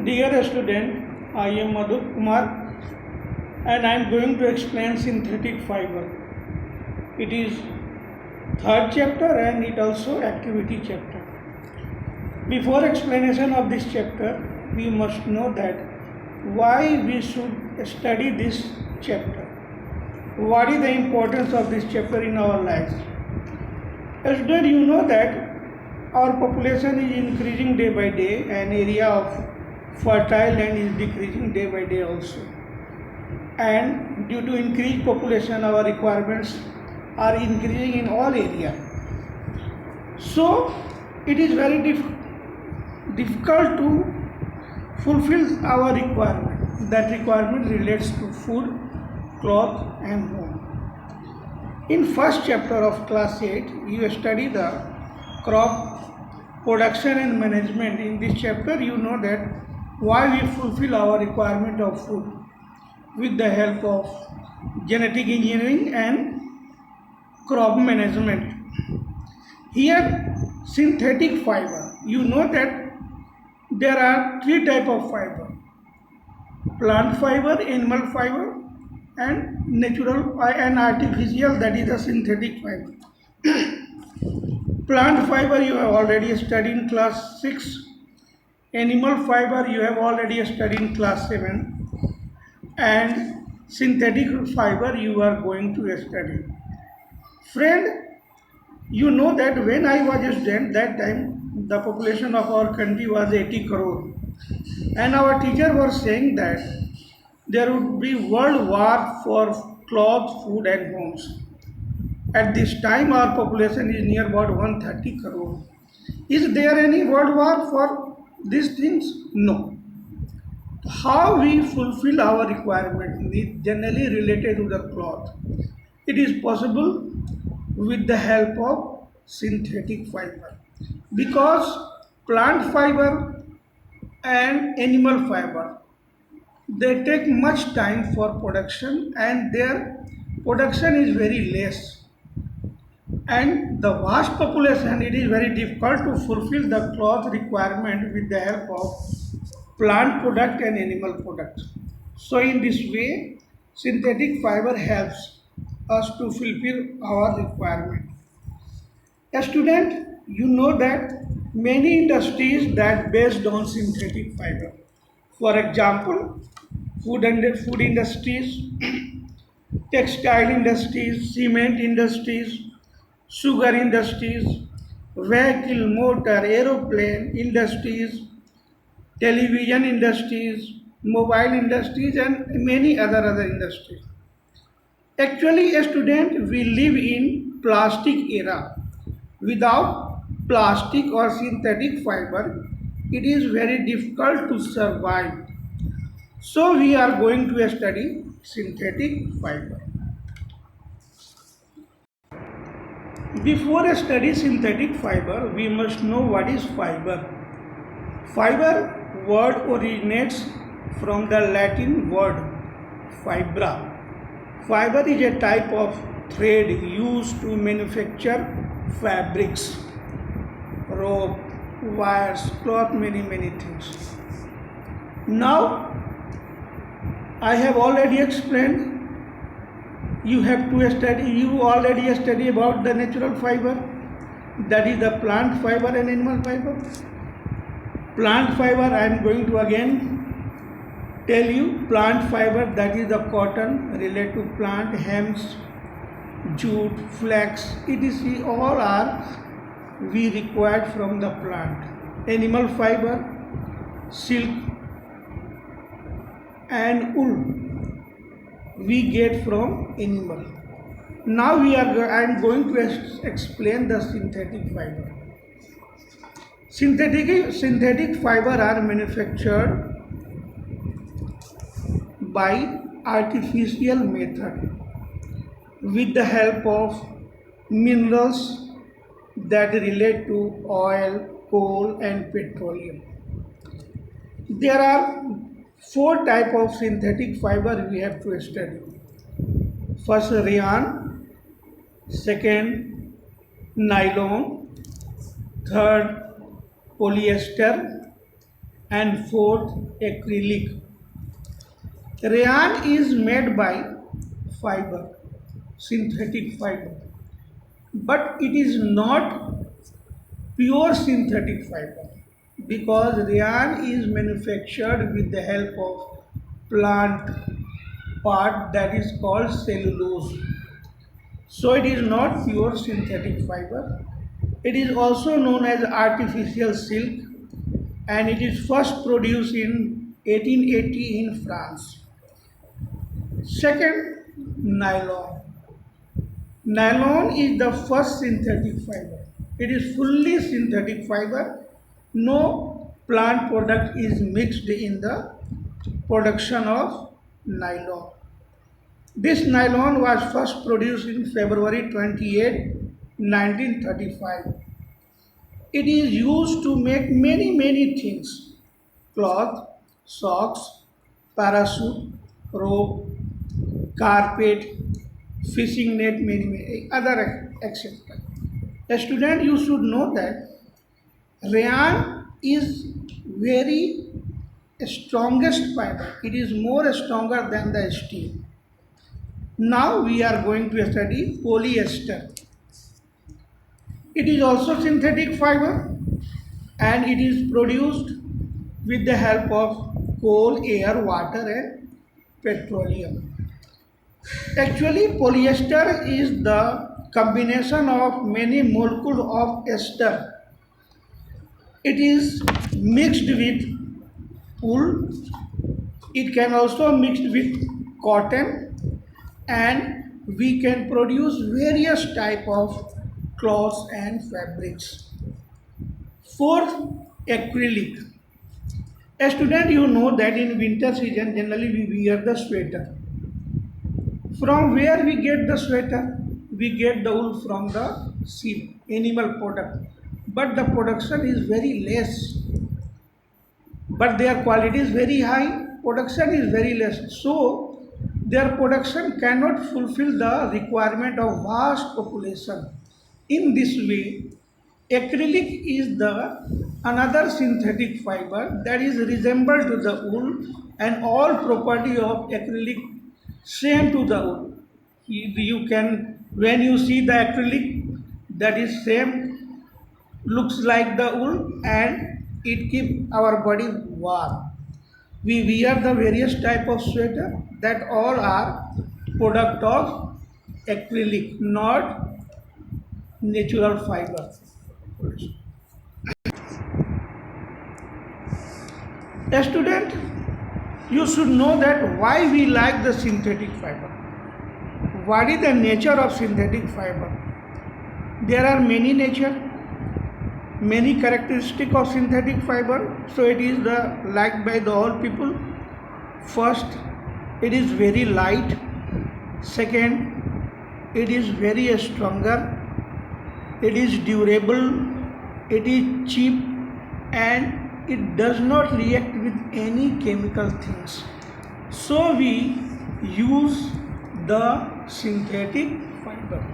Dear student, I am Madhu Kumar and I am going to explain synthetic fiber. It is third chapter and it also activity chapter. Before explanation of this chapter, we must know that why we should study this chapter. What is the importance of this chapter in our lives? Student, you know that our population is increasing day by day and area of fertile land is decreasing day by day also. And due to increased population, our requirements are increasing in all area. So it is very difficult to fulfill our requirement. That requirement relates to food, cloth and home. In first chapter of class 8, you study the crop production and management. In this chapter, you know that why we fulfill our requirement of food with the help of genetic engineering and crop management. Here, synthetic fiber. You know that there are three types of fiber: plant fiber, animal fiber, and natural and artificial, that is a synthetic fiber. Plant fiber you have already studied in class 6. Animal fiber you have already studied in class 7. And synthetic fiber you are going to study. Friend, you know that when I was a student, that time the population of our country was 80 crore. And our teacher was saying that there would be world war for clothes, food and homes. At this time our population is near about 130 crore. Is there any world war for these things? No. How we fulfill our requirement is generally related to the cloth. It is possible with the help of synthetic fiber, because plant fiber and animal fiber, they take much time for production and their production is very less. And the vast population, it is very difficult to fulfill the cloth requirement with the help of plant product and animal product. So in this way, synthetic fiber helps us to fulfill our requirement. A student, you know that many industries that based on synthetic fiber. For example, food industries, textile industries, cement industries, sugar industries, vehicle, motor, aeroplane industries, television industries, mobile industries and many other industries. Actually, a student will live in plastic era. Without plastic or synthetic fiber, it is very difficult to survive. So we are going to study synthetic fiber. Before study synthetic fiber, we must know what is fiber. Fiber word originates from the Latin word fibra. Fiber is a type of thread used to manufacture fabrics, rope, wires, cloth, many things. Now, I have already explained. You already study about the natural fiber, that is the plant fiber and animal fiber. Plant fiber, I am going to again tell you. Plant fiber, that is the cotton related to plant, hems, jute, flax, etc. all are we required from the plant. Animal fiber, silk and wool we get from animal. Now I am going to explain the synthetic fiber. Synthetic fiber are manufactured by artificial method with the help of minerals that relate to oil, coal and petroleum. There are 4 types of synthetic fiber we have to study. First, rayon, second, nylon, third, polyester, and fourth, acrylic. Rayon is made by fiber, synthetic fiber, but it is not pure synthetic fiber because rayon is manufactured with the help of plant part that is called cellulose. So it is not pure synthetic fiber. It is also known as artificial silk and it is first produced in 1880 in France. Second, nylon. Nylon is the first synthetic fiber. It is fully synthetic fiber. No plant product is mixed in the production of nylon. This nylon was first produced in February 28, 1935. It is used to make many things: cloth, socks, parachute, rope, carpet, fishing net, many other etc. A student, you should know that rayon is very strongest fiber. It is more stronger than the steel. Now we are going to study polyester. It is also synthetic fiber and it is produced with the help of coal, air, water and petroleum. Actually, polyester is the combination of many molecules of ester. It is mixed with wool. It can also mixed with cotton and we can produce various type of cloths and fabrics. Fourth, acrylic. A student, you know that in winter season generally we wear the sweater. From where we get the sweater? We get the wool from the sheep, animal product. But the production is very less. But their quality is very high, production is very less. So their production cannot fulfill the requirement of vast population. In this way, acrylic is the another synthetic fiber that is resembled to the wool and all property of acrylic same to the wool. You can, when you see the acrylic, that is same, looks like the wool and it keeps our body warm. We wear the various type of sweater that all are product of acrylic, not natural fiber. A student, you should know that why we like the synthetic fiber. What is the nature of synthetic fiber? There are many nature, many characteristics of synthetic fiber. So it is the liked by the all people. First, it is very light. Second, it is very stronger. It is durable. It is cheap and it does not react with any chemical things. So we use the synthetic fiber.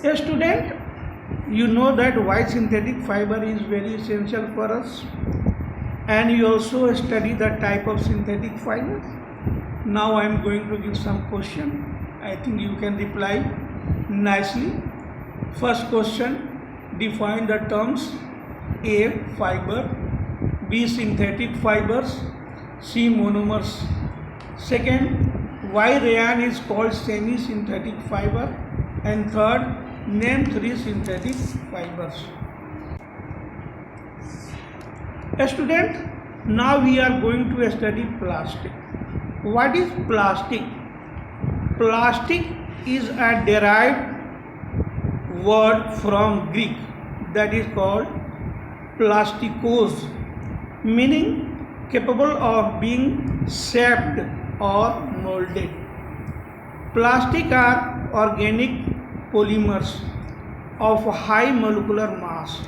A student, you know that why synthetic fiber is very essential for us, and you also study the type of synthetic fiber. Now I am going to give some question. I think you can reply nicely. First question, define the terms: A. Fiber, B. Synthetic fibers, C. Monomers. Second, why rayon is called semi-synthetic fiber, and third, name 3 synthetic fibers. A student, now we are going to study plastic. What is plastic? Plastic is a derived word from Greek that is called plastikos, meaning capable of being shaped or molded. Plastic are organic polymers of high molecular mass.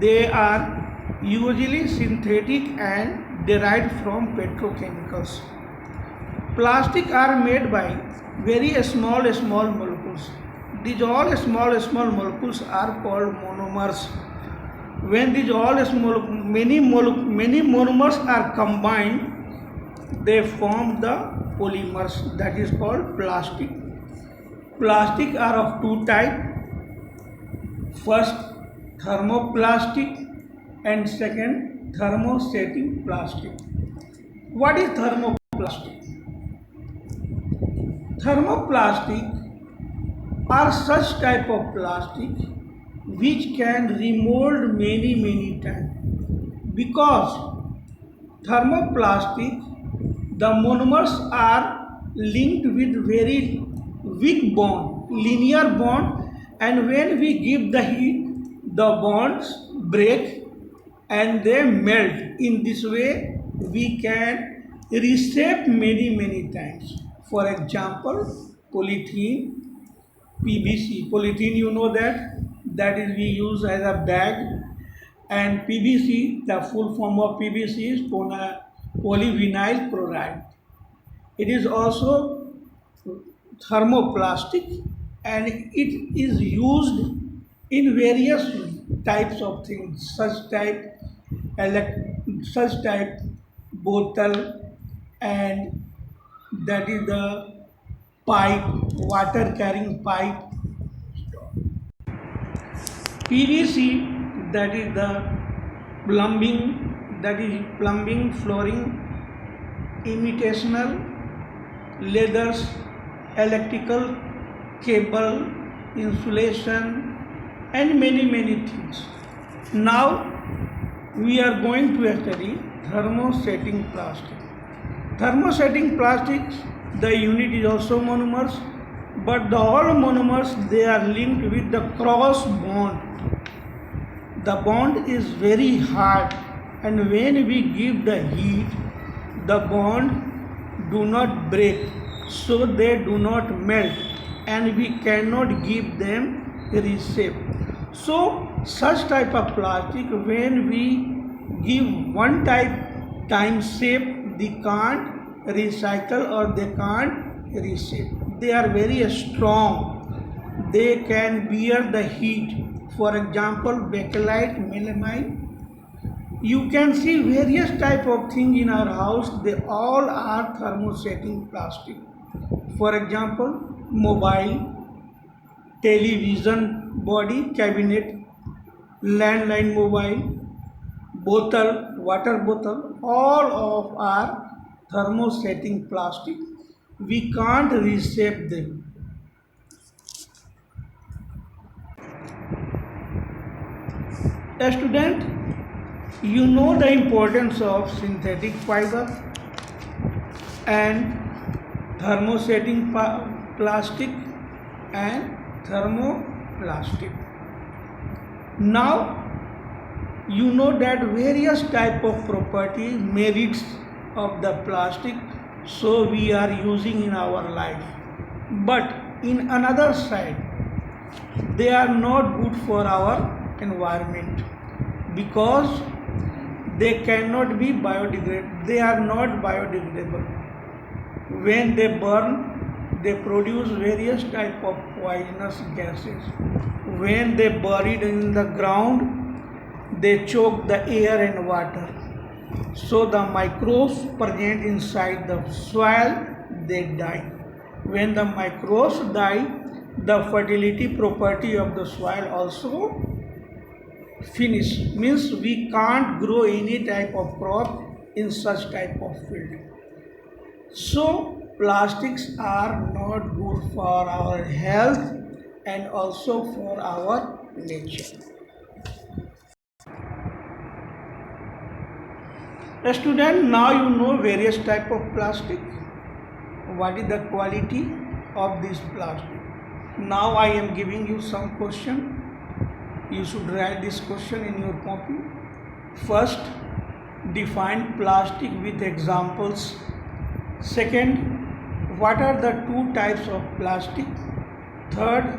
They are usually synthetic and derived from petrochemicals. Plastic are made by very small molecules. These all small molecules are called monomers. When these all many monomers are combined, they form the polymers, that is called plastic. Plastic are of two types. First, thermoplastic, and second, thermosetting plastic. What is thermoplastic? Thermoplastic are such type of plastic which can remold many times, because thermoplastic, the monomers are linked with very weak bond, linear bond, and when we give the heat, the bonds break and they melt. In this way, we can reshape many times. For example, polythene, PVC. Polythene, you know that is we use as a bag, and PVC, the full form of PVC is polyvinyl chloride. It is also thermoplastic, and it is used in various types of things, such type bottle, and that is the pipe, water carrying pipe. PVC, that is the plumbing, flooring, imitational, leathers, electrical cable, insulation, and many things. Now we are going to study thermosetting plastic. Thermosetting plastics, the unit is also monomers, but the all monomers, they are linked with the cross bond. The bond is very hard, and when we give the heat, the bond do not break, so they do not melt, and we cannot give them reshape. So such type of plastic, when we give one time shape, they can't recycle or they can't reshape. They are very strong. They can bear the heat. For example, bakelite, melamine. You can see various type of things in our house. They all are thermosetting plastic. For example, mobile, television body, cabinet, landline mobile, bottle, water bottle, all of are thermosetting plastic. We can't reshape them. A student, you know the importance of synthetic fiber and thermosetting plastic and thermoplastic. Now you know that various type of property merits of the plastic, so we are using in our life. But in another side, they are not good for our environment, because they cannot be biodegradable. They are not biodegradable. When they burn, they produce various type of poisonous gases. When they buried in the ground, they choke the air and water. So the microbes present inside the soil, they die. When the microbes die, the fertility property of the soil also finish. Means we can't grow any type of crop in such type of field. So plastics are not good for our health and also for our nature. Student, now you know various type of plastic. What is the quality of this plastic? Now I am giving you some question. You should write this question in your copy. First, define plastic with examples. Second, what are the two types of plastic? Third,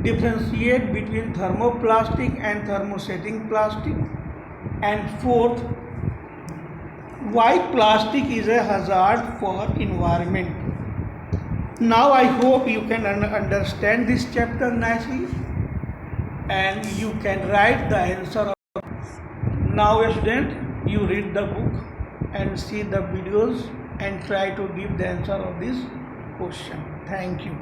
differentiate between thermoplastic and thermosetting plastic. And fourth, why plastic is a hazard for environment. Now I hope you can understand this chapter nicely, and you can write the answer Now student, you read the book and see the videos and try to give the answer of this question. Thank you.